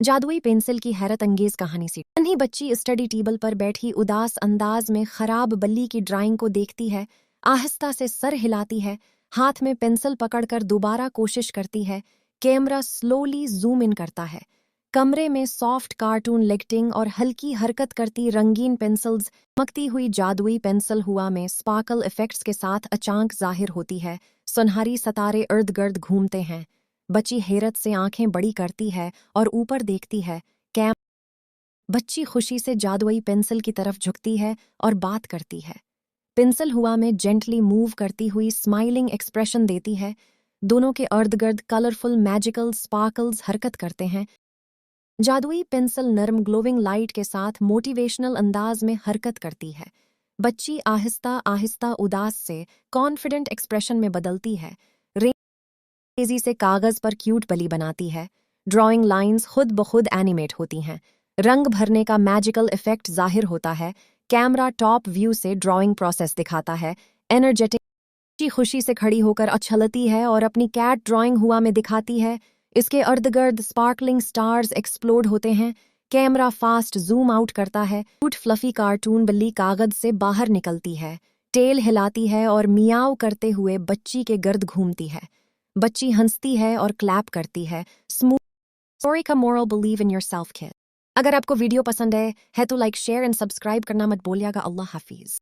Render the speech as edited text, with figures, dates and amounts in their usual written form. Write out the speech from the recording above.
जादुई पेंसिल की हैरत अंगेज कहानी सी। नन्ही बच्ची स्टडी टेबल पर बैठी उदास अंदाज में खराब बल्ली की ड्राइंग को देखती है, आहिस्ता से सर हिलाती है, हाथ में पेंसिल पकड़कर दोबारा कोशिश करती है। कैमरा स्लोली जूम इन करता है। कमरे में सॉफ्ट कार्टून लाइटिंग और हल्की हरकत करती रंगीन पेंसिल्स, चमकती हुई जादुई पेंसिल हुआ में स्पार्कल इफेक्ट्स के साथ अचानक जाहिर होती है। सुनहरी सितारे इर्द गिर्द घूमते हैं। बच्ची हैरत से आंखें बड़ी करती है और ऊपर देखती है। कैम बच्ची खुशी से जादुई पेंसिल की तरफ झुकती है और बात करती है। पेंसिल हुआ में जेंटली मूव करती हुई स्माइलिंग एक्सप्रेशन देती है। दोनों के इर्द गिर्द कलरफुल मैजिकल स्पार्कल्स हरकत करते हैं। जादुई पेंसिल नरम ग्लोविंग लाइट के साथ मोटिवेशनल अंदाज में हरकत करती है। बच्ची आहिस्ता आहिस्ता उदास से कॉन्फिडेंट एक्सप्रेशन में बदलती है। तेजी से कागज पर क्यूट बली बनाती है। ड्राइंग लाइंस खुद ब खुद एनिमेट होती हैं। रंग भरने का मैजिकल इफेक्ट जाहिर होता है। कैमरा टॉप व्यू से ड्राइंग प्रोसेस दिखाता है। एनर्जेटिक खुशी से खड़ी होकर उछलती है और अपनी कैट ड्राइंग हुआ में दिखाती है। इसके इर्द गिर्द स्पार्कलिंग स्टार्स एक्सप्लोड होते हैं। कैमरा फास्ट जूम आउट करता है। क्यूट फ्लफी कार्टून बिल्ली कागज से बाहर निकलती है, टेल हिलाती है और मियाओ करते हुए बच्ची के गर्द घूमती है। बच्ची हंसती है और क्लैप करती है। स्टोरी का moral, believe in yourself kid. अगर आपको वीडियो पसंद है तो लाइक शेयर एंड सब्सक्राइब करना मत भूलिएगा। अल्लाह हाफिज।